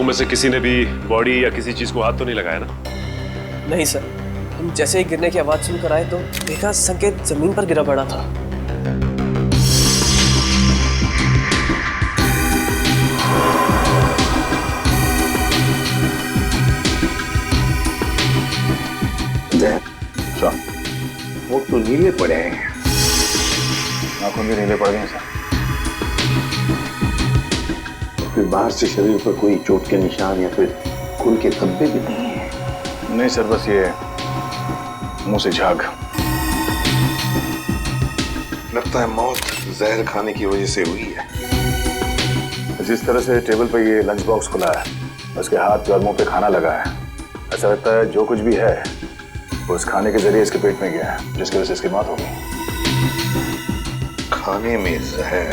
में से किसी ने भी बॉडी या किसी चीज को हाथ तो नहीं लगाया ना? नहीं सर, हम जैसे ही गिरने की आवाज सुनकर आए तो देखा संकेत जमीन पर गिरा पड़ा था। वो तो नीले पड़े हैं, आंखों में नीले पड़ गए सर। फिर बाहर से शरीर पर कोई चोट के निशान या फिर खून के धब्बे भी नहीं है? नहीं सर, बस ये मुंह से झाग। लगता है मौत जहर खाने की वजह से हुई है। जिस तरह से टेबल पर ये लंच बॉक्स खुला है, उसके हाथ और मुंह पे खाना लगा है, ऐसा लगता है जो कुछ भी है वो इस खाने के जरिए इसके पेट में गया है, जिसकी वजह से इसकी मौत हो गई। खाने में जहर?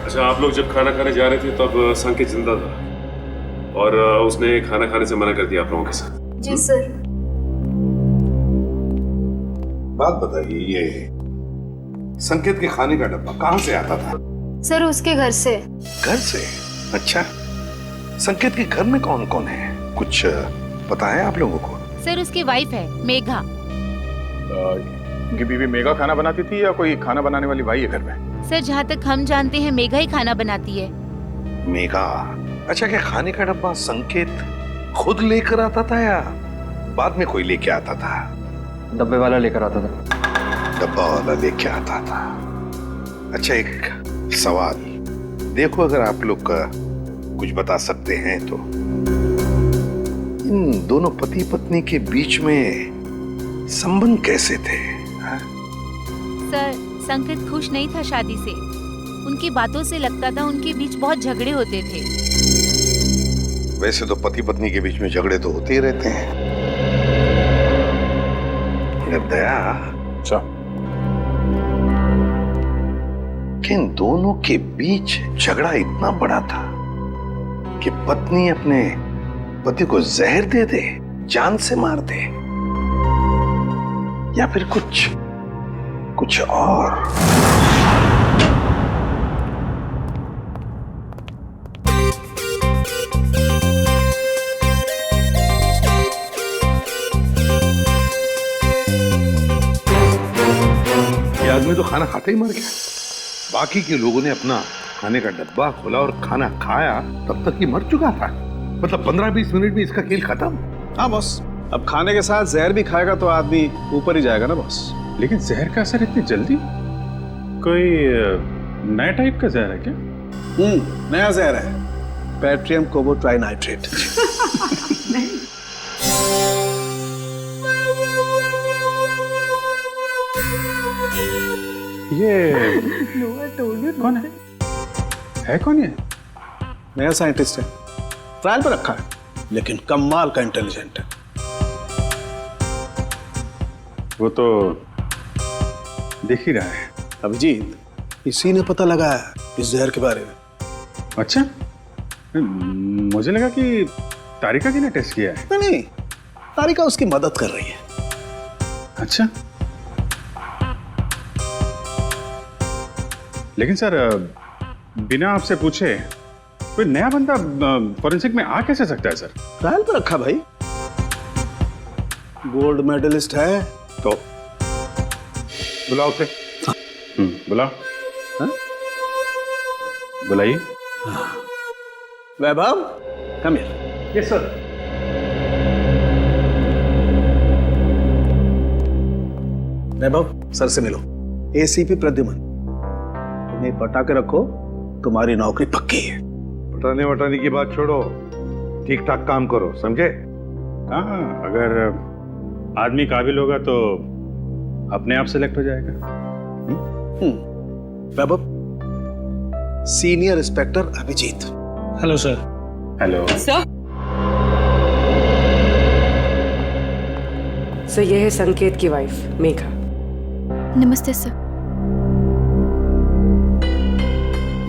अच्छा, आप लोग जब खाना खाने जा रहे थे तब संकेत जिंदा था और उसने खाना खाने से मना कर दिया आप लोगों के साथ? जी सर। बात बताइए, ये संकेत के खाने का डब्बा कहाँ से आता था? सर उसके घर से। घर से? अच्छा, संकेत के घर में कौन कौन है, कुछ पता है आप लोगों को? सर उसकी वाइफ है मेघा। उनकी बीवी मेघा खाना बनाती थी या कोई खाना बनाने वाली भाई है घर में? सर जहाँ तक हम जानते हैं मेघा ही खाना बनाती है। मेघा? अच्छा, क्या खाने का डब्बा संकेत खुद लेकर आता था या बाद में कोई लेके आता था? डब्बे वाला लेकर आता था। डब्बा वाला लेके आता था। अच्छा, एक सवाल, देखो अगर आप लोग कुछ बता सकते हैं तो, इन दोनों पति पत्नी के बीच में संबंध कैसे थे? सर संकेत खुश नहीं था शादी से, उनकी बातों से लगता था उनके बीच बहुत झगड़े होते थे। वैसे तो पति पत्नी के बीच में झगड़े तो होते ही रहते हैं। दया, कि इन दोनों के बीच झगड़ा इतना बड़ा था कि पत्नी अपने पति को जहर दे दे, जान से मार दे, या फिर कुछ और? ये आदमी तो खाना खाते ही मर गया। बाकी के लोगों ने अपना खाने का डब्बा खोला और खाना खाया, तब तक ये मर चुका था। मतलब 15-20 मिनट में इसका खेल खत्म। हाँ बॉस, अब खाने के साथ जहर भी खाएगा तो आदमी ऊपर ही जाएगा ना बॉस। लेकिन जहर का असर इतनी जल्दी? कोई नया टाइप का जहर है क्या? नया जहर है, पैट्रियम कोबोट्राइनाइट्रेट। ये कौन है कौन ये? नया साइंटिस्ट है, ट्रायल पर रखा है, लेकिन कमाल का इंटेलिजेंट है। वो तो देख ही रहा है। अभिजीत, इसी ने पता लगाया इस जहर के बारे में। अच्छा, मुझे लगा कि तारिका जी ने टेस्ट किया है। नहीं, तारिका उसकी मदद कर रही है। अच्छा, लेकिन सर बिना आपसे पूछे कोई नया बंदा फॉरेंसिक में आ कैसे सकता है सर? ट्रायल पर रखा भाई, गोल्ड मेडलिस्ट है तो। बुलाओ उसे। बुलाओ। बुलाइए। Vaibhav, come here. Yes sir. Vaibhav, sir से मिलो। एसीपी प्रद्युमन, इन्हें पटा के रखो, तुम्हारी नौकरी पक्की है। पटाने वटाने की बात छोड़ो, ठीक ठाक काम करो, समझे? हाँ, अगर आदमी काबिल होगा तो अपने आप सेलेक्ट हो जाएगा। Vaibhav, senior inspector Abhijeet. Hello sir. Hello sir. Sir, यह है संकेत की वाइफ मेघा। नमस्ते सर।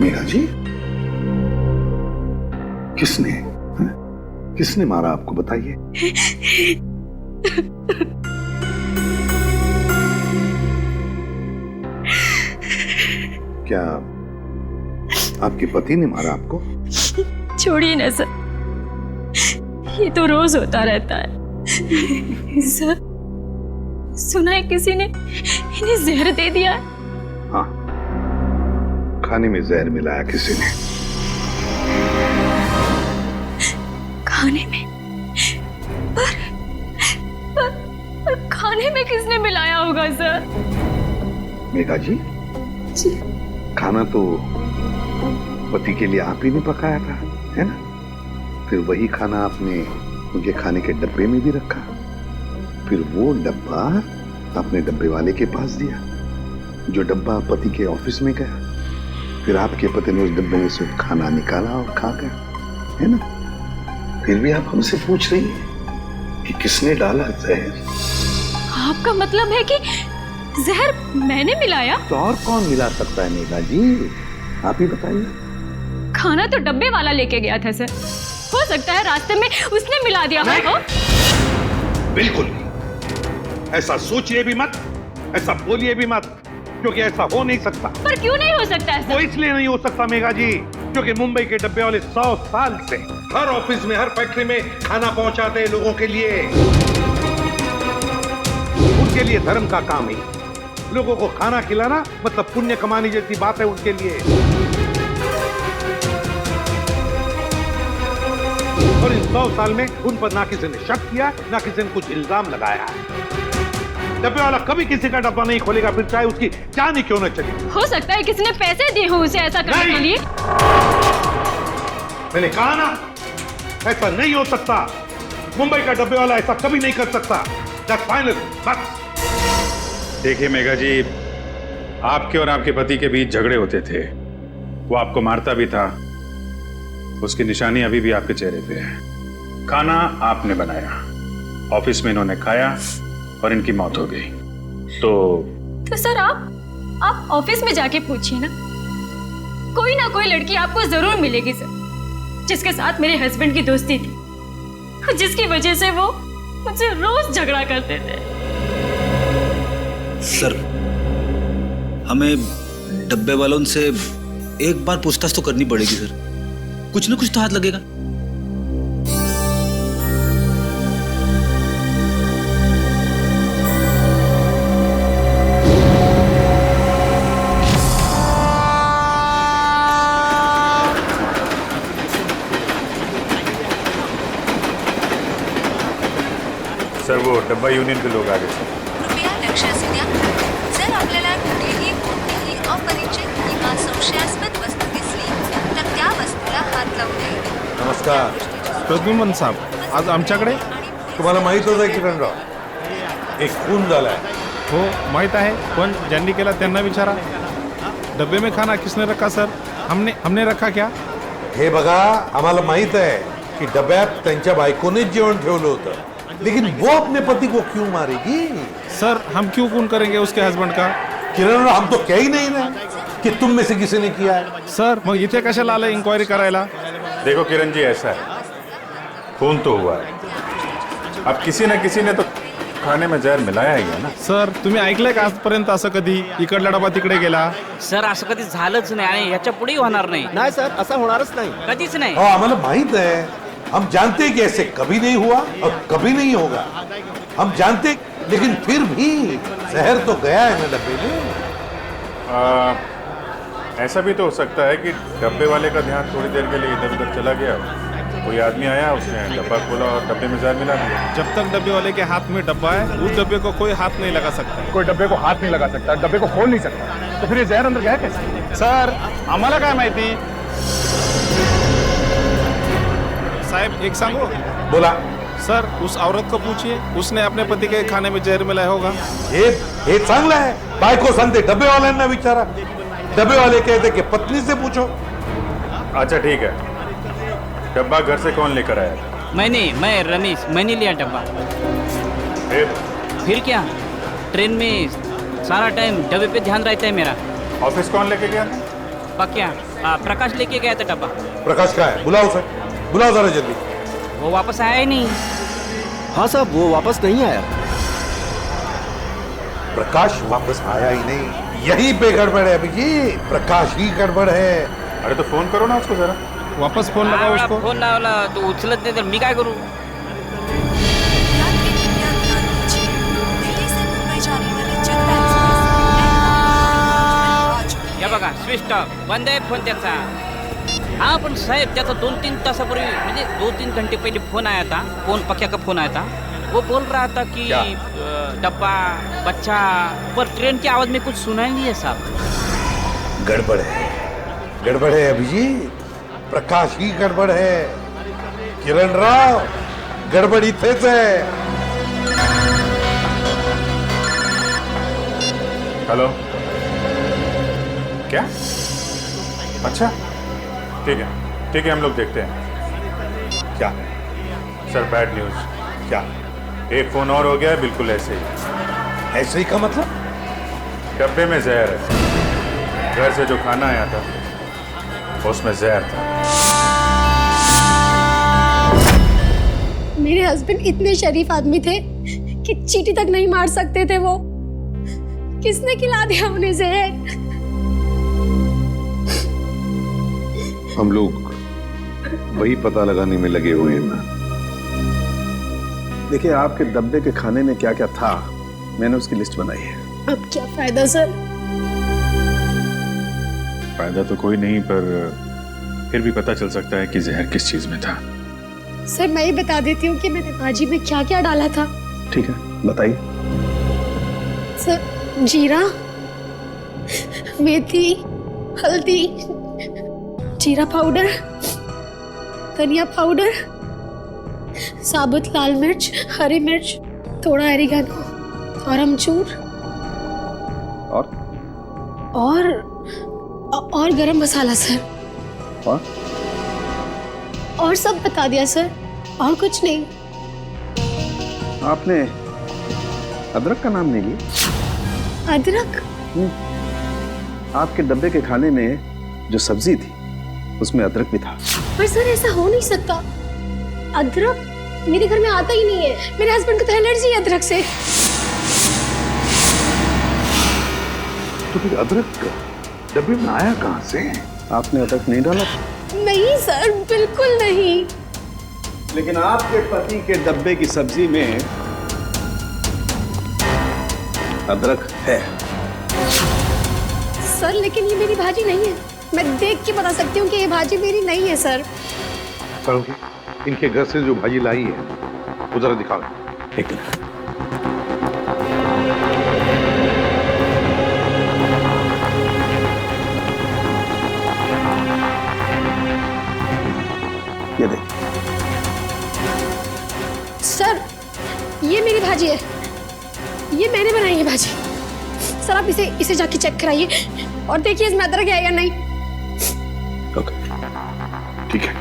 मेघा जी, किसने मारा आपको, बताइए। क्या आपके पति ने मारा आपको? छोड़िए ना सर, ये तो रोज होता रहता है। सर, सुना है किसी ने इन्हें जहर दे दिया है। हाँ, खाने में जहर मिलाया किसी ने। खाने में? पर खाने में किसने मिलाया होगा सर? मेघा जी, खाना तो पति के लिए आप ही ने पकाया था, है ना? फिर वही खाना आपने उनके खाने के डब्बे में भी रखा, फिर वो डब्बा आपने डब्बे वाले के पास दिया, जो डब्बा पति के ऑफिस में गया, फिर आपके पति ने उस डब्बे में से खाना निकाला और खा गया, है ना? फिर भी आप हमसे पूछ रही हैं कि किसने डाला जहर? आपका मतलब है कि जहर मैंने मिलाया? तो और कौन मिला सकता है मेघा जी, आप ही बताइए। खाना तो डब्बे वाला लेके गया था सर, हो सकता है रास्ते में उसने मिला दिया हो। बिल्कुल नहीं, ऐसा सोचिए भी मत, ऐसा बोलिए भी मत, क्योंकि ऐसा हो नहीं सकता। पर क्यों नहीं हो सकता है सर? वो इसलिए नहीं हो सकता मेघा जी, क्योंकि मुंबई के डब्बे वाले 100 साल से हर ऑफिस में, हर फैक्ट्री में खाना पहुंचाते हैं लोगों के लिए। उनके लिए धर्म का काम है, लोगों को खाना खिलाना मतलब पुण्य कमाने जैसी बात है उनके लिए। और इन 100 साल में उन पर ना किसी ने शक किया, ना किसी ने कुछ इल्जाम लगाया है। डब्बे वाला कभी किसी का डब्बा नहीं खोलेगा, फिर चाहे उसकी जान ही क्यों न चली। हो सकता है किसी ने पैसे दिए हो उसे ऐसा करने के लिए। मैंने कहा ना, ऐसा नहीं हो सकता। मुंबई का डब्बे वाला ऐसा कभी नहीं कर सकता। That's final, बस। देखिए मेघा जी, आपके और आपके पति के बीच झगड़े होते थे, वो आपको मारता भी था, उसकी निशानी अभी भी आपके चेहरे पे है। खाना आपने बनाया, ऑफिस में इन्होंने खाया और इनकी मौत हो गई। तो सर आप ऑफिस में जाके पूछिए ना कोई लड़की आपको जरूर मिलेगी सर, जिसके साथ मेरे हस्बैंड की दोस्ती थी, जिसकी वजह से वो मुझसे रोज झगड़ा करते थे। सर, हमें डब्बे वालों से एक बार पूछताछ तो करनी पड़ेगी सर, कुछ ना कुछ तो हाथ लगेगा। सर, वो डब्बा यूनियन के लोग आ गए सर। कृपया लक्ष असू द्या। जर आपल्याला कुठेही कोणतीही अपरिचित किंवा संशयास्पद वस्तू दिसली तर त्या वस्तूला हात लावू नये। नमस्कार प्रद्युमन साहेब, आज आमच्याकडे तुम्हाला माहितच आहे किरणराव, एक खून झालाय। हो माहित आहे, पण ज्यांनी केला त्यांना विचारा। डब्बे में खाना किसने रखा सर? हमने रखा क्या? हे बघा, आम्हाला माहित आहे की डब्यात त्यांच्या बायकोनेच जेवण ठेवलं होतं, लेकिन वो अपने पति को क्यों मारेगी? सर, हम क्यों खून करेंगे उसके हस्बैंड का? किरण, हम तो कह ही नहीं रहे कि तुम में से किसी ने किया है। सर, मग इथे कशाला आले इंक्वायरी करायला? देखो किरण जी, ऐसा है, खून तो हुआ है, अब किसी न किसी ने तो खाने में जहर मिलाया ही है ना। सर, तुम्ही ऐकलंय का आजपर्यंत असं कधी इकडला डबा तिकडे गेला? सर, असं कधी झालंच नाही आणि याच्या पुढेही होणार नाही। नाही सर, असं होणारच नाही, कधीच नाही। हमारा माहित है, हम जानते हैं कि ऐसे कभी नहीं हुआ और कभी नहीं होगा, हम जानते, लेकिन फिर भी जहर तो गया है ना डब्बे में। ऐसा भी तो हो सकता है कि डब्बे वाले का ध्यान थोड़ी देर के लिए इधर उधर चला गया, कोई आदमी आया, उसने डब्बा खोला और डब्बे में जहर मिला दिया। जब तक डब्बे वाले के हाथ में डब्बा है, उस डब्बे को कोई हाथ नहीं लगा सकता। कोई डब्बे को हाथ नहीं लगा सकता, डब्बे को खोल नहीं सकता, तो फिर ये जहर अंदर गया कैसे? सर, आम्हाला काय माहिती? साहब, एक सांगो? बोला। सर, उस औरत को पूछिए, उसने अपने पति के खाने में जहर मिलाया होगा। हे चांगला है, बायको सांगते डब्बे वाल्यांना विचारा, डब्बे वाले कहते कि पत्नी से पूछो। अच्छा ठीक है, डब्बा घर से कौन लेकर आया? मैं रमेश, मैंने लिया डब्बा। फिर क्या, ट्रेन में सारा टाइम डब्बे पे ध्यान रहता है मेरा। ऑफिस कौन लेके गया? पक्या प्रकाश लेके गया था डब्बा। प्रकाश का है, बुलाओ सर, बुलाओ जरा जल्दी। वो वापस आया ही नहीं। हाँ साहब, वो वापस नहीं आया। प्रकाश वापस आया ही नहीं, यही पे गड़बड़ है अभिजीत, प्रकाश ही गड़बड़ है। अरे तो फोन करो ना उसको जरा। वापस फोन लगाओ उसको। फोन लावला तो उचलत नाही, तर मी काय करू? स्विच ऑफ बंद आहे फोन त्याचा. हाँ पण साहेब त्याचा 2-3 तासापूर्वी म्हणजे 2-3 घंटे पहले फोन आया था. फोन पक्या का फोन आया था. वो बोल रहा था कि डब्बा बच्चा पर ट्रेन की आवाज में कुछ सुना ही नहीं है साहब. गड़बड़ है अभिजीत. प्रकाश ही गड़बड़ है. किरण राव गड़बड़ इथेच आहे. हेलो, क्या? अच्छा, ठीक है हम लोग देखते हैं. क्या सर बैड न्यूज. क्या? एक फोन और हो गया है बिल्कुल ऐसे ही. ऐसे ही का मतलब? डब्बे में जहर है. घर से जो खाना आया था उसमें जहर था. मेरे हस्बैंड इतने शरीफ आदमी थे कि चींटी तक नहीं मार सकते थे वो. किसने खिला दिया उन्हें जहर? हम लोग वही पता लगाने में लगे हुए हैं ना. देखिए, आपके डब्बे के खाने में क्या क्या था, मैंने उसकी लिस्ट बनाई है. अब क्या फायदा सर? फायदा तो कोई नहीं, पर फिर भी पता चल सकता है कि जहर किस चीज में था. सर मैं ही बता देती हूँ कि मैंने भाजी में क्या क्या डाला था. ठीक है, बताइए. सर जीरा, मेथी, हल्दी, जीरा पाउडर, धनिया पाउडर, साबुत लाल मिर्च, हरी मिर्च, थोड़ा एरिगानो और अमचूर और गरम मसाला सर. और सब बता दिया सर, और कुछ नहीं. आपने अदरक का नाम नहीं लिया? अदरक? आपके डब्बे के खाने में जो सब्जी थी उसमें अदरक भी था. पर सर ऐसा हो नहीं सकता. अदरक मेरे घर में आता ही नहीं है. मेरे हस्बैंड को तो एलर्जी है अदरक से. तो फिर अदरक डब्बे में आया कहाँ से? आपने अदरक नहीं डाला? नहीं सर, बिल्कुल नहीं. लेकिन आपके पति के डब्बे की सब्जी में अदरक है. सर लेकिन ये मेरी भाजी नहीं है. मैं देख के बता सकती हूँ कि ये भाजी मेरी नहीं है सर. करोगे? इनके घर से जो भाजी लाई है वो जरा दिखाओ. एक मिनट. ये देख. सर ये मेरी भाजी है. ये मैंने बनाई है भाजी. सर आप इसे जाके चेक कराइए और देखिए इसमें अदरक है या नहीं. ओके, ठीक है.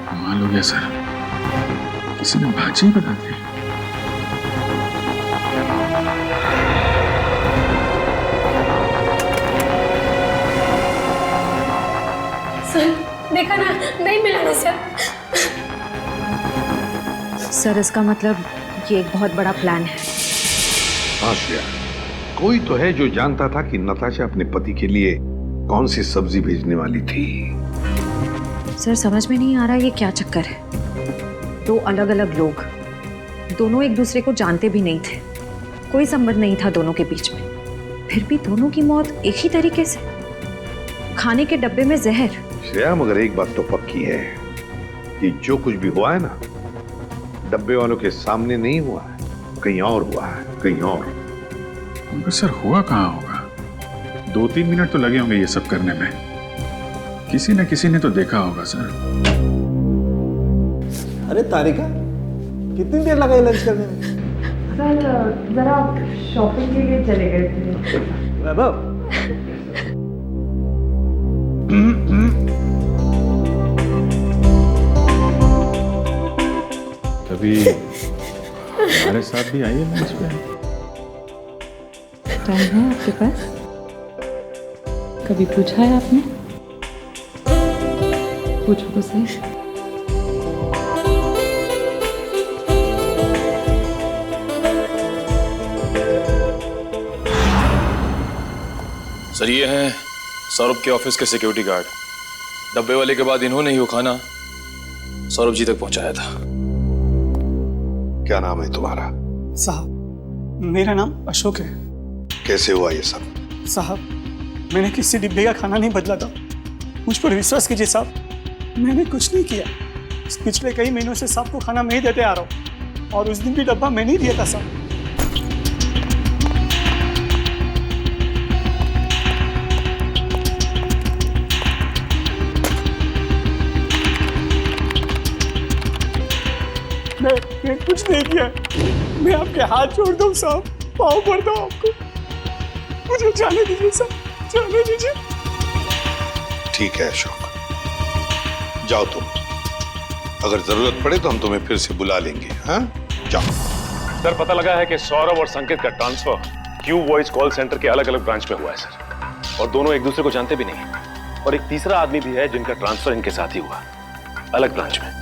कमाल हो गया सर, किसी ने भाजी बना दी. सर देखा ना, नहीं मिला ना सर. सर इसका मतलब ये एक बहुत बड़ा प्लान है. हाँ श्रेया, कोई तो है जो जानता था कि नताशा अपने पति के लिए कौन सी सब्जी भेजने वाली थी. सर समझ में नहीं आ रहा ये क्या चक्कर है. दो अलग अलग लोग, दोनों एक दूसरे को जानते भी नहीं थे. कोई संबंध नहीं था दोनों के बीच में. फिर भी दोनों की मौत एक ही तरीके से, खाने के डब्बे में जहर. श्रेया, मगर एक बात तो पक्की है कि जो कुछ भी हुआ है ना, डब्बे वालों के सामने नहीं हुआ है, कहीं और हुआ है, कहीं और. मगर सर हुआ कहाँ होगा? 2-3 मिनट तो लगे होंगे ये सब करने में. किसी न किसी ने तो देखा होगा सर. अरे तारिका, कितनी देर लगाई लंच करने में? सर जरा शॉपिंग के लिए चले गए थे. वैभव, कभी हमारे साथ भी आइए लंच पे. टाइम है आपके पास? कभी पूछा है आपने? पूछो तो सही. सर ये हैं सौरभ के ऑफिस के सिक्योरिटी गार्ड। डब्बे वाले के बाद इन्होंने ही वो खाना सौरभ जी तक पहुंचाया था। क्या नाम है तुम्हारा? साहब मेरा नाम अशोक है। कैसे हुआ ये सब? साहब मैंने किसी डिब्बे का खाना नहीं बदला था, मुझ पर विश्वास कीजिए साहब, मैंने कुछ नहीं किया। पिछले कई महीनों से साहब को खाना मैं ही देते आ रहा हूँ और उस दिन भी डब्बा मैंने ही दिया था साहब। मैं कुछ नहीं किया, मैं आपके हाथ जोड़ दूं साहब, पाँव पड़ता हूं आपको, मुझे जाने दीजिए साहब, जाने दीजिए। ठीक है अशोक, जाओ तुम, अगर जरूरत पड़े तो हम तुम्हें फिर से बुला लेंगे। हाँ जाओ। सर पता लगा है कि सौरभ और संकेत का transfer Q voice call centre के अलग अलग ब्रांच में हुआ है सर, और दोनों एक दूसरे को जानते भी नहीं। और एक तीसरा आदमी भी है जिनका ट्रांसफर इनके साथ ही हुआ, अलग ब्रांच में,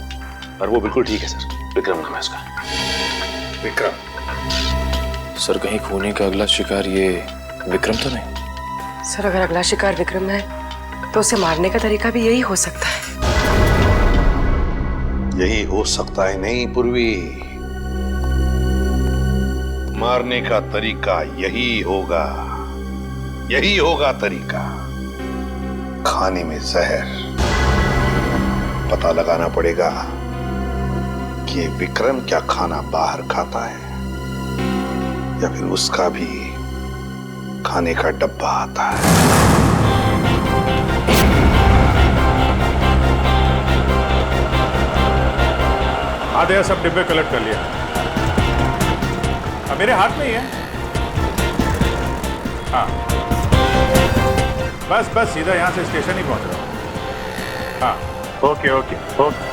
और वो बिल्कुल ठीक है सर, विक्रम नाम है उसका। विक्रम? सर कहीं खूनी का अगला शिकार ये विक्रम तो नहीं? सर अगर अगला शिकार विक्रम है तो उसे मारने का तरीका भी यही हो सकता है। यही हो सकता है नहीं पूर्वी, मारने का तरीका यही होगा, यही होगा तरीका। खाने में जहर, पता लगाना पड़ेगा कि ये विक्रम क्या खाना बाहर खाता है या फिर उसका भी खाने का डब्बा आता है। आधे सब डिब्बे कलेक्ट कर लिया, अब मेरे हाथ में ही है। हाँ बस सीधा यहां से स्टेशन ही पहुंच रहा हूं। हाँ ओके ओके ओके।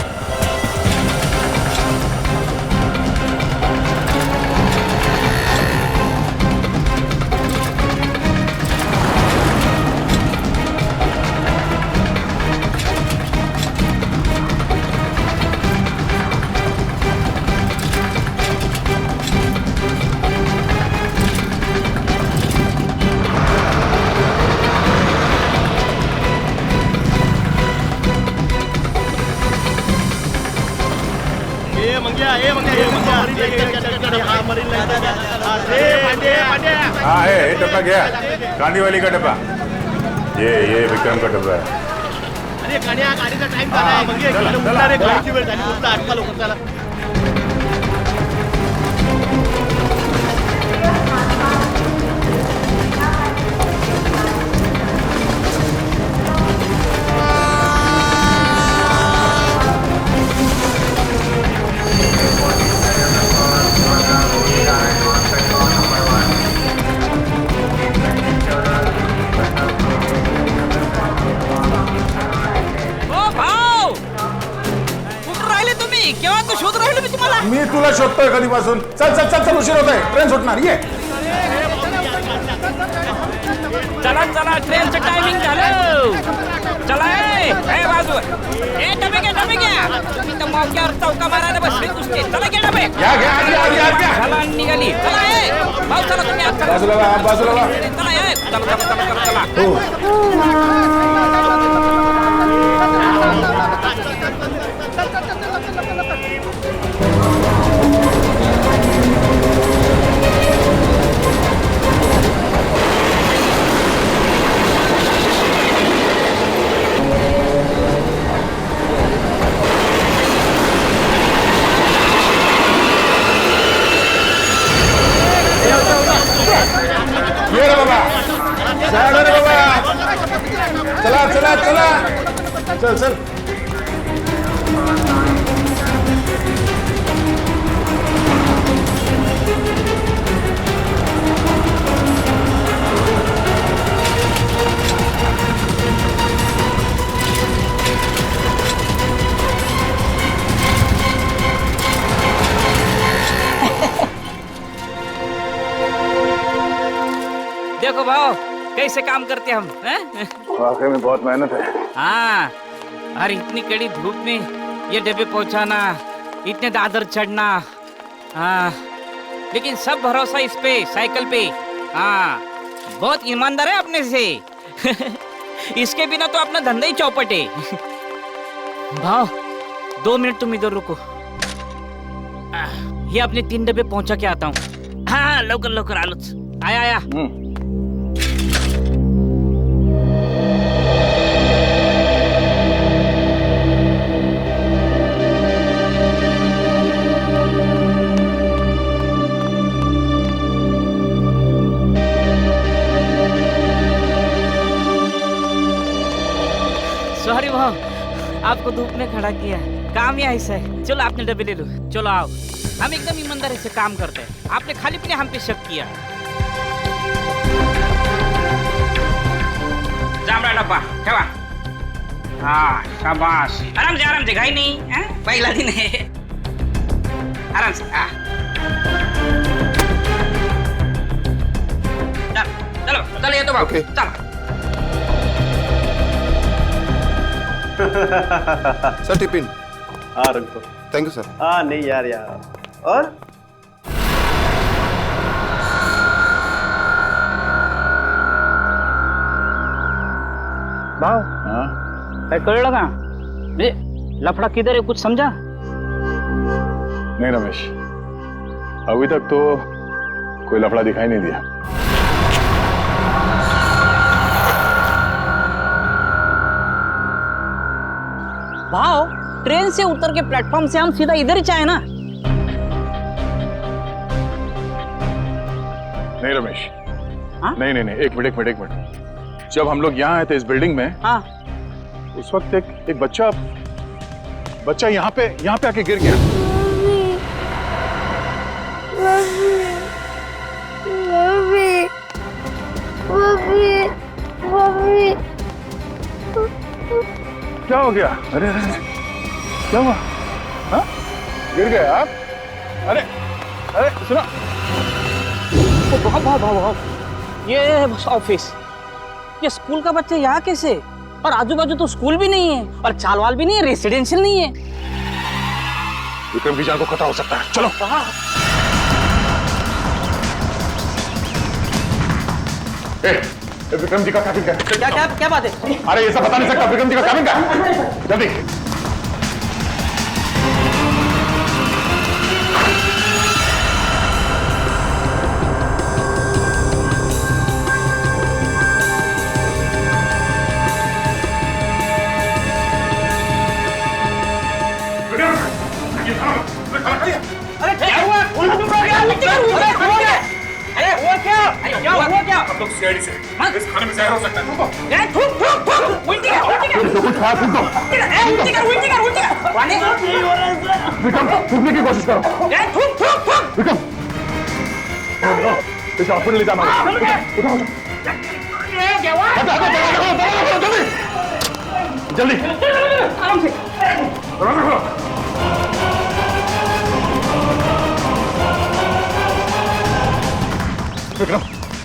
हाँ है डब्बा गया, गांधी वाली का डब्बा, ये विक्रम का डब्बा है। अरे गाड़ी का टाइम झाला आहे, म्हणजे गाडीची वेळ झाली, कुठला अटका लोक चला। मी तुला शोधतोय कधीपासून। चल चल चल चल, उशीर होत आहे, ट्रेन सुटणार। ये चला चला, ट्रेनचं टायमिंग झालं, चला ए बाजू ए डबे घ्या मी तर मौक्यावर चौका मारायला बसले तुझे। चला घ्या डबे, चला निघाली, चला ए भाऊ, चला तुम्ही आत बाजूला बाजूला चला ए, चला चला चला चला। ये रे बाबा, रे बाबा, चला चला चला, चल चल। देखो भाव कैसे काम करते हम हैं? वाकई में बहुत मेहनत है। हाँ, और इतनी कड़ी धूप में ये डब्बे पहुंचाना, इतने दादर चढ़ना, हाँ, लेकिन सब भरोसा इस पे, साइकिल पे। हाँ, बहुत ईमानदार है अपने से। इसके बिना तो अपना धंधा ही चौपट है। भाव 2 मिनट तुम इधर रुको, ये अपने 3 डब्बे पहुंचा के आता हूँ। हाँ लवकर लवकर आलोच, आया आया। सॉरी भाव, आपको धूप में खड़ा किया, काम ही ऐसा है। चलो आपने डब्बे ले लो, चलो आओ। हम एकदम ईमानदारी से काम करते हैं, आपने खाली पीने हम पे शक किया। जामरा डब्बा ठेवा। हाँ शाबाश, आराम से घाई नहीं है, पहला दिन है, आराम से। चलो चलो ये तो बाबू चलो। Sir tiffin. हाँ रख दो। Thank you sir. हाँ नहीं यार और भाव काय कळलं का? म्हणजे लफड़ा किधर है कुछ समझा? नहीं रमेश, अभी तक तो कोई लफड़ा दिखाई नहीं दिया। भाव ट्रेन से उतर के प्लेटफॉर्म से हम सीधा इधर ही चाहे ना। नहीं रमेश, नहीं नहीं नहीं, एक मिनट। जब हम लोग यहाँ आए थे इस बिल्डिंग में, उस वक्त एक बच्चा यहाँ पे आके गिर गया। क्या हो गया? अरे क्या हुआ? हाँ? गिर गए आप? अरे सुनो, भाव ये ऑफिस, ये स्कूल का बच्चा यहाँ कैसे? और आजू बाजू तो स्कूल भी नहीं है और चालवाल भी नहीं है, रेसिडेंशियल नहीं है। विक्रम की जान को खतरा हो सकता है, चलो। विक्रम जी का कैबिन का क्या बात है? अरे ये सब बता नहीं सकता, विक्रम जी का कैबिन का, जल्दी। अरे क्या हुआ? अरे हुआ क्या? हम लोग सीआईडी से इस खाने में जहर हो सकता है। उल्टी कर। विक्रम थूकने की कोशिश करो। विक्रम इसे हॉस्पिटल ले जाना। जल्दी आराम से।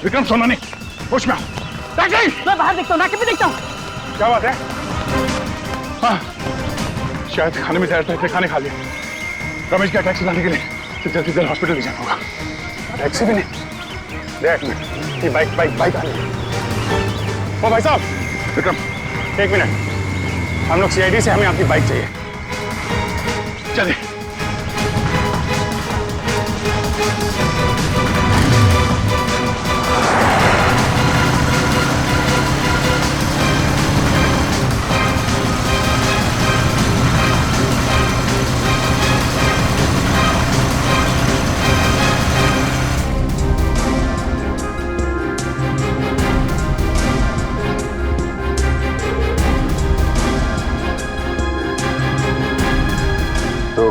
विक्रम सोना नहीं, होश में आओ। मैं बाहर देखता हूँ, नाके पे देखता हूँ। क्या बात है? हाँ शायद खाने में जहर था, खाने खा लिया। रमेश का टैक्सी लाने के लिए जल्दी से हॉस्पिटल ले जाना होगा। टैक्सी भी नहीं, देख मिनट, ये बाइक आ रही है। ओ भाई साहब, विक्रम 1 मिनट, हम लोग सीआईडी से, हमें आपकी बाइक चाहिए, चलिए।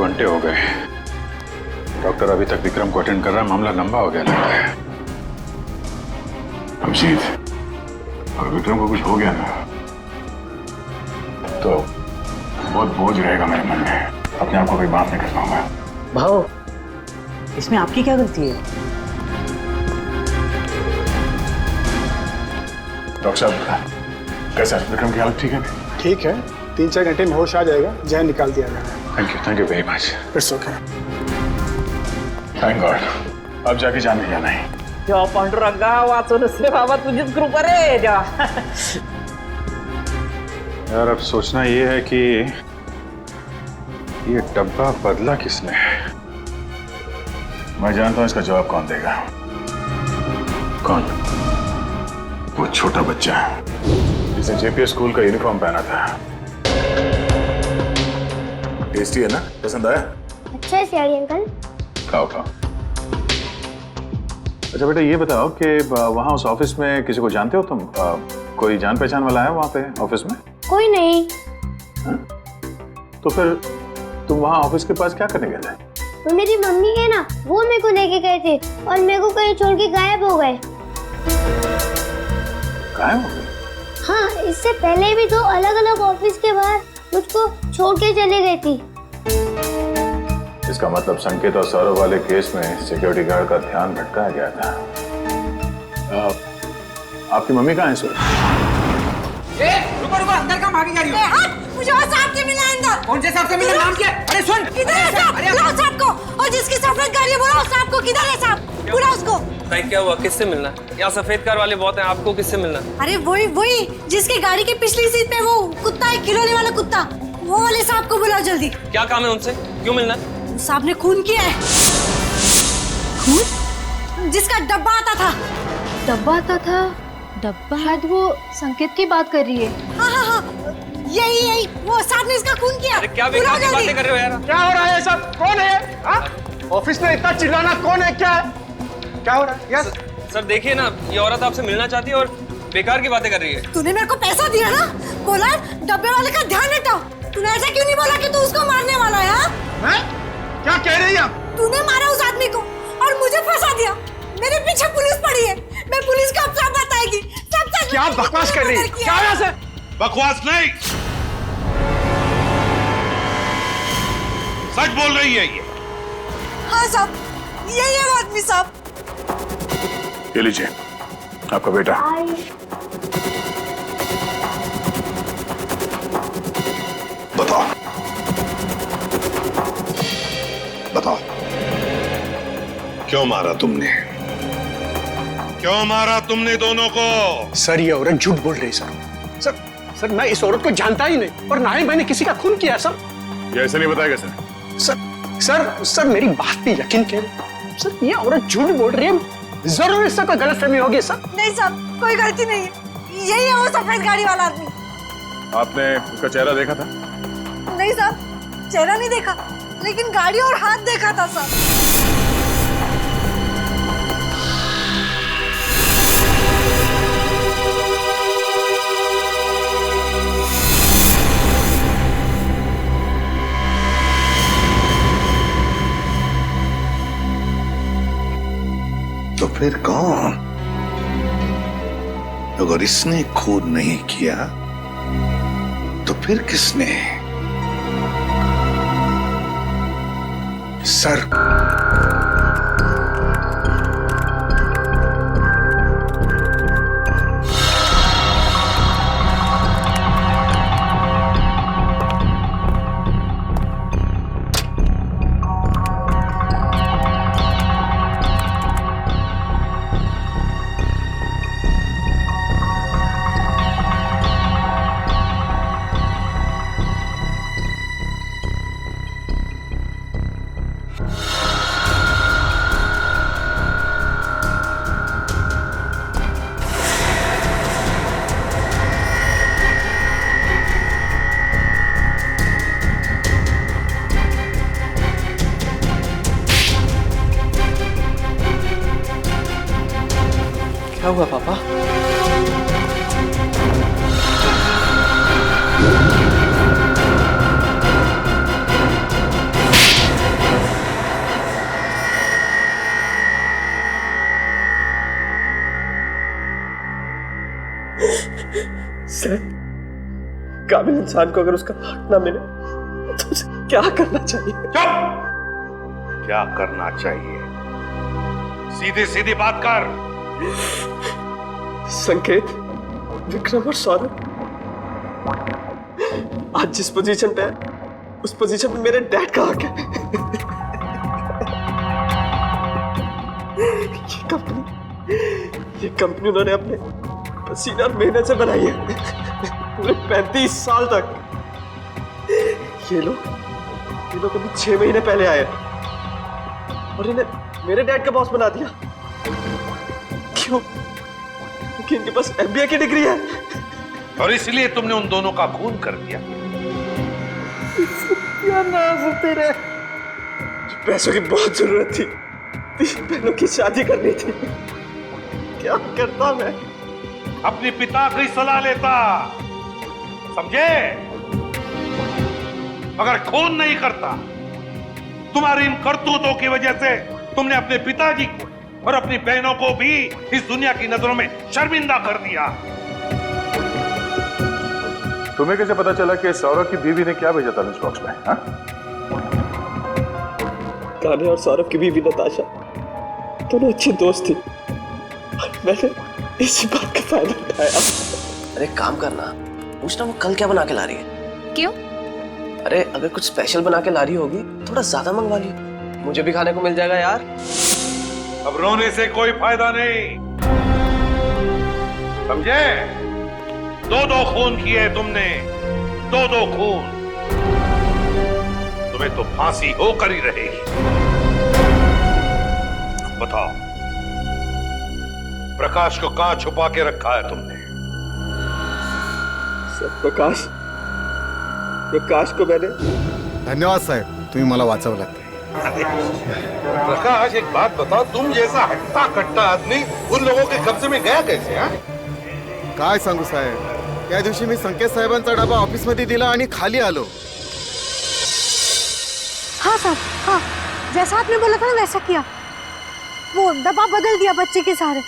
घंटे हो गए, डॉक्टर अभी तक विक्रम को अटेंड कर रहा है, मामला लंबा हो गया लगता है। अभिजीत, अगर विक्रम को कुछ हो गया ना तो बहुत बोझ रहेगा मेरे मन में, अपने आप को कोई माफ नहीं कर पाऊंगा। भाव इसमें आपकी क्या गलती है? डॉक्टर साहब कैसा है? विक्रम की हालत ठीक है? ठीक है, 3-4 घंटे में होश आ जाएगा, जहर निकाल दिया जाएगा। Thank you very much. It's okay. Thank God. अब जाके जाने जाना है। देवा पांडुरंगा वाचून से बाबा तुझीच कृपा रे देवा. यार अब सोचना ये है कि ये डब्बा बदला किसने. मैं जानता हूं इसका जवाब कौन देगा. कौन? वो छोटा बच्चा जिसने जेपीएस स्कूल का यूनिफॉर्म पहना था. टेस्टी है ना? पसंद आया? अच्छा है सियाड़ी अंकल. खाओ खाओ. अच्छा बेटा ये बताओ कि वहाँ उस ऑफिस में किसी को जानते हो तुम? कोई जान पहचान वाला है वहाँ पे ऑफिस में? कोई नहीं. तो फिर तुम वहाँ ऑफिस के पास क्या करने गए थे? वो मेरी मम्मी है ना, वो मेरे को लेके गए थे और मेरे को कहीं छोड़ के गायब हो गए. गायब हो गए? हाँ, इससे पहले भी 2 अलग-अलग ऑफिस के बाहर मुझको छोड़ के चले गई थी. इसका मतलब संकेत और सौरभ वाले केस में सिक्योरिटी गार्ड का ध्यान भटकाया गया था. आपकी मम्मी कहाँ है इस वक्त? रुको रुको, अंदर कहाँ भागी जा रही हो? मुझे और साहब से मिलना है अंदर. कौन से साहब से मिलना? नाम क्या? अरे सुन. किधर है साहब? बुलाओ साहब को. और जिसकी सफेद गाड़ी है बुलाओ साहब को. किधर है साहब? बुलाओ उसको. क्या हुआ? किससे मिलना? यहाँ सफेद कार वाले बहुत हैं, आपको किससे मिलना? अरे वही जिसकी गाड़ी की पिछली सीट पे वो कुत्ता है, खिलौने वाला कुत्ता. वो वाले साहब को बुलाओ जल्दी. क्या काम है उनसे? क्यों मिलना? साहब ने खून किया है. खून? जिसका डब्बा आता था. डब्बा आता था? डब्बा? शायद वो संकेत की बात कर रही है. हाँ. यही वो साहब ने इसका खून किया. अरे क्या बेकार की बातें कर रहे हो यार? क्या हो रहा है सब? कौन है? ऑफिस में इतना चिल्लाना कौन है? क्या है? क्या हो रहा है? यस सर देखिए ना, ये औरत आपसे मिलना चाहती है और बेकार की बातें कर रही है. तूने मेरे को पैसा दिया ना, बोला डब्बे वाले का ध्यान हटाओ. तूने ऐसा क्यों नहीं बोला कि तू उसको मारने वाला है? मैं? क्या कह रही है? तूने मारा उस आदमी को और मुझे फंसा दिया. मेरे पीछे पुलिस पड़ी है. मैं पुलिस को अब सब बताएगी. सब क्या बकवास कर रही है? क्या है ऐसे? बकवास नहीं, सच बोल रही है ये. हाँ साहब, यही है वो आदमी साहब. ये लीजिए आपका बेटा. बताओ क्यों मारा तुमने? क्यों मारा तुमने दोनों को? सर ये औरत झूठ बोल रही है. सर मैं इस औरत को जानता ही नहीं और ना ही मैंने किसी का खून किया. सर ये ऐसे नहीं बताएगा सर. सर मेरी बात पे यकीन करें. सर ये औरत झूठ बोल रही है. जरूर इससे कोई गलतफहमी होगी. सर नहीं साहब, कोई गलती नहीं है. यही है वो सफेद गाड़ी वाला आदमी. आपने उसका चेहरा देखा था? नहीं साहब, चेहरा नहीं देखा, लेकिन गाड़ी और हाथ देखा था साहब. तो फिर कौन? अगर इसने खून नहीं किया तो फिर किसने? सर क्या हुआ पापा? सर, काबिल इंसान को अगर उसका हक ना मिले तो उसे क्या करना चाहिए? क्या करना चाहिए? सीधी सीधी बात कर. संकेत, विक्रम और सौरभ आज जिस पोजीशन पे है उस पोजीशन पे मेरे डैड का हक है. ये ये कंपनी उन्होंने अपने पसीना और मेहनत से बनाई है, पूरे 35 साल तक। ये लोग अभी 6 महीने पहले आए और इन्हें मेरे डैड का बॉस बना दिया। क्यों? क्योंकि इनके पास MBA की डिग्री है और इसलिए तुमने उन दोनों का खून कर दिया। क्या नाज तेरे, पैसों की बहुत जरूरत थी, 3 बहनों की शादी करनी थी। क्या करता मैं? अपने पिता की सलाह लेता, समझे? मगर खून नहीं करता। तुम्हारी इन करतूतों की वजह से तुमने अपने पिताजी को और अपनी बहनों को भी इस दुनिया की नजरों में शर्मिंदा कर दिया। तुम्हें कैसे पता चला कि सौरभ की बीवी ने क्या भेजा था लंच बॉक्स में? हाँ? कान्हा और सौरभ की बीवी नताशा दोनों अच्छी दोस्त थी। मैंने इसी बात का फायदा उठाया। अरे काम करना, पूछना वो कल क्या बना के ला रही है। क्यों? अरे अगर कुछ स्पेशल बना के ला रही होगी थोड़ा ज्यादा मंगवा लियो, मुझे भी खाने को मिल जाएगा यार। अब रोने से कोई फायदा नहीं, समझे? 2-2 खून किए तुमने, 2-2 खून। तुम्हें तो फांसी होकर ही रहेगी। बताओ, प्रकाश को कहां छुपा के रखा है तुमने? सर, प्रकाश को मैंने। धन्यवाद साहेब, तुम्ही मला वाचवलात। प्रकाश एक बात बताओ, तुम जैसा हट्टा कट्टा आदमी उन लोगों के कब्जे में गया कैसे? हाँ? काय सांगू साहेब, त्या दिवशी मी संकेत साहेबांचा डबा ऑफिस मध्ये दिला आणि खाली आलो। हाँ साहब, हाँ, जैसा आपने बोला था ना वैसा किया। वो डब्बा बदल दिया बच्चे के सहारे।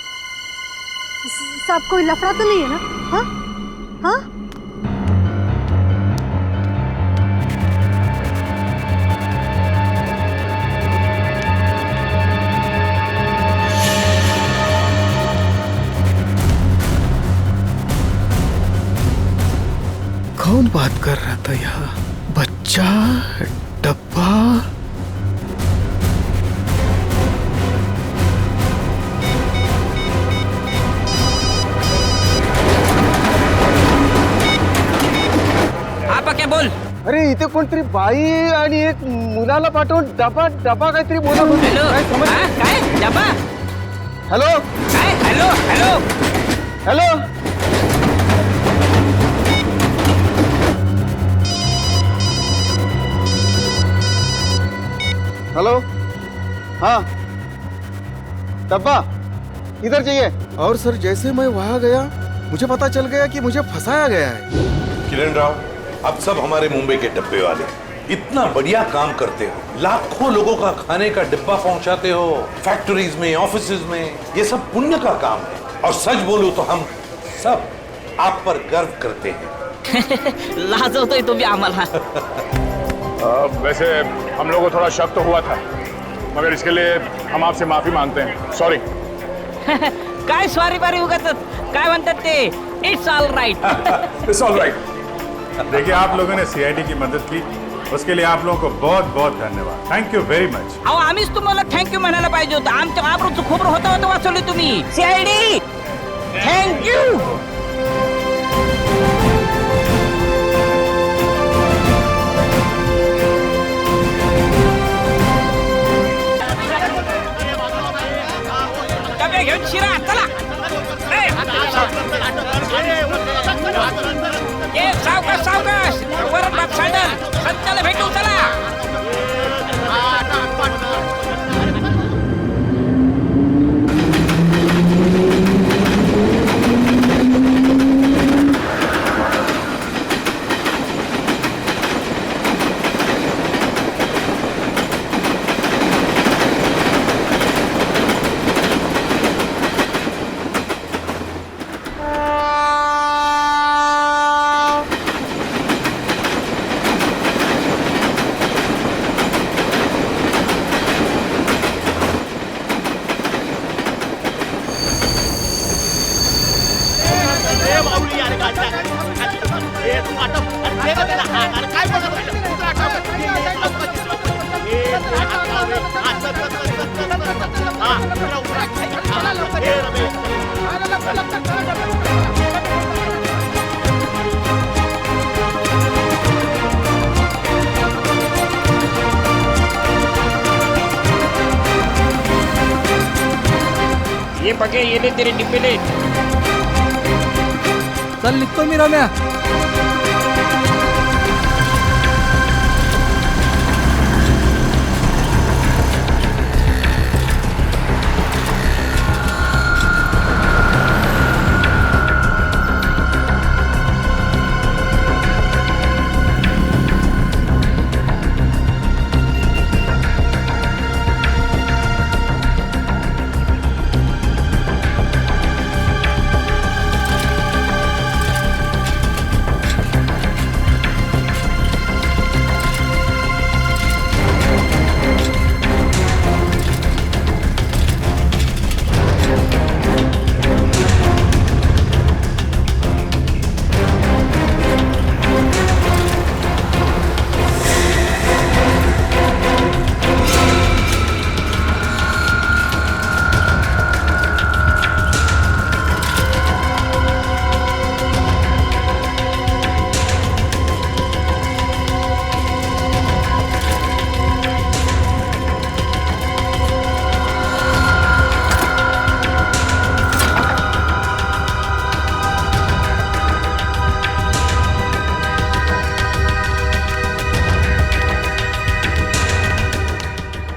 साहब कोई लफड़ा तो नहीं है ना? हाँ हाँ। कौन बात कर रहा था यहाँ? बच्चा, डब्बा। आपा क्या बोल? अरे इथे कोणतरी बाई आणि एक मुलाला पाठवून डबा काहीतरी बोलत होती। काय डबा? हॅलो काय? Hello hello hello. हेलो, हाँ, डब्बा किधर चाहिए? और सर जैसे मैं वहां गया मुझे पता चल गया कि मुझे फंसाया गया है। किरण राव, अब सब हमारे मुंबई के डब्बे वाले इतना बढ़िया काम करते हो, लाखों लोगों का खाने का डिब्बा पहुंचाते हो, फैक्ट्रीज में, ऑफिसेज में, ये सब पुण्य का काम है। और सच बोलूं तो हम सब आप पर गर्व करते हैं। लाजवतोय तुम्ही आम्हाला। वैसे हम लोगों को थोड़ा शक तो हुआ था, मगर इसके लिए हम आपसे माफी मांगते हैं। सॉरी। काय सॉरी बारी उगाच काय म्हणतात ते? It's all right. It's all right. देखिए, आप लोगों ने सीआईडी की मदद की, उसके लिए आप लोगों को बहुत बहुत धन्यवाद। Thank you very much. अहो आम्हीच तुम्हाला थँक्यू म्हणायला पाहिजे होतं। आमच्या आबरूचं खोबरं होतं वाचवले तुम्ही। CID thank you. घेऊन शिरा चला। सावकाश सावकाश, वरद बाप सँडल संताला भेटू चला। हा ये पके, ये ले तेरे डिब्बे ले। चल निघतो मी रम्या.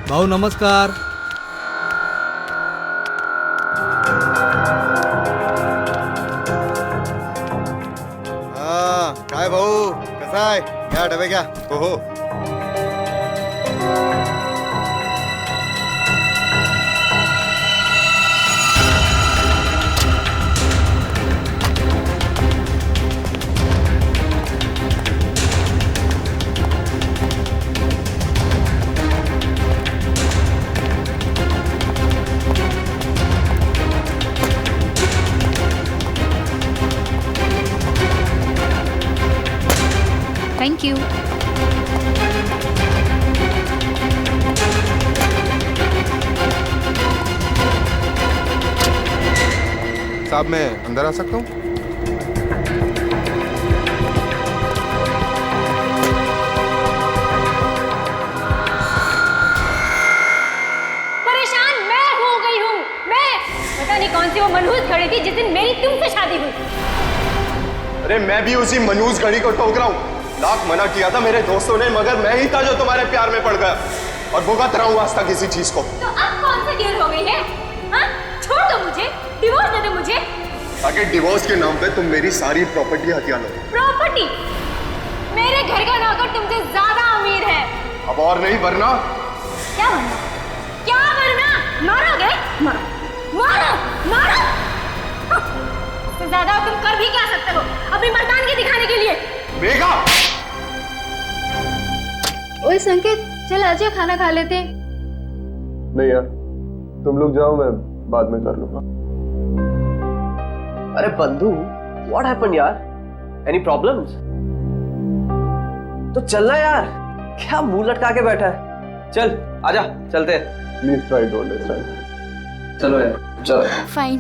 भाऊ नमस्कार. काय भाऊ कसा आहे? घ्या डबे घ्या. हो हो. Thank you. साहब मैं अंदर आ सकता हूँ? परेशान मैं हो गई हूँ. मैं पता नहीं कौन सी वो मनहूस घड़ी थी जिस दिन मेरी तुमसे शादी हुई. अरे मैं भी उसी मनहूस घड़ी को ठोक रहा हूँ. लाख मना किया था मेरे दोस्तों ने, मगर मैं ही था जो तुम्हारे प्यार में पड़ गया और भुगत रहा हूँ वास्ता किसी चीज को. तो अब कौन सी देर हो गई है? हाँ? छोड़ दो मुझे, डिवोर्स दे दो मुझे. ताकि डिवोर्स के नाम पे तुम मेरी सारी प्रॉपर्टी हथिया लो. प्रॉपर्टी? मेरे घर का नौकर तुमसे ज्यादा अमीर है. अब और नहीं वरना. क्या वरना? क्या वरना? मारोगे? मारो मारो मारो. इससे ज्यादा तुम कर भी क्या सकते हो अपनी मर्दानगी दिखाने के लिए? मेघा! ओए संकेत, चल आजा खाना खा लेते. नहीं यार, तुम लोग जाओ, मैं बाद में कर लूंगा. अरे बंधु, व्हाट हैपेंड यार? Any problems? तो चलना यार, क्या मुंह लटका के बैठा है? चल आजा, चलते हैं. Please try to understand. चलो यार, चलो. फाइन.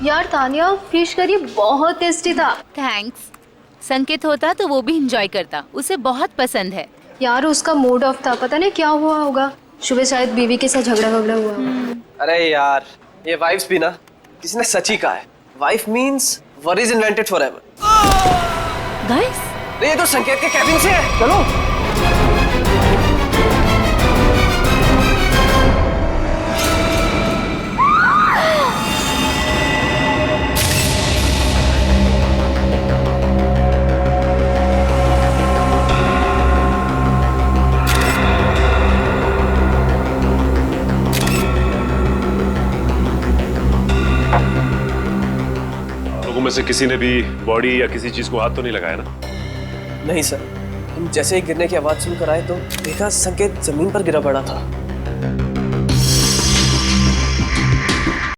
यार तानिया, फिश करी बहुत टेस्टी था. थैंक्स. संकेत होता तो वो भी एंजॉय करता, उसे बहुत पसंद है. यार उसका मूड ऑफ था, पता नहीं क्या हुआ होगा. सुबह शायद बीवी के साथ झगड़ा हुआ. अरे यार, ये वाइफ्स भी ना किसी ने सच ही कहा है. Wife means worries invented forever. Guys, ये तो संकेत के कैबिन से है. चलो. में से किसी ने भी बॉडी या किसी चीज को हाथ तो नहीं लगाया ना? नहीं सर, हम जैसे ही गिरने की आवाज सुनकर आए तो देखा संकेत जमीन पर गिरा पड़ा था.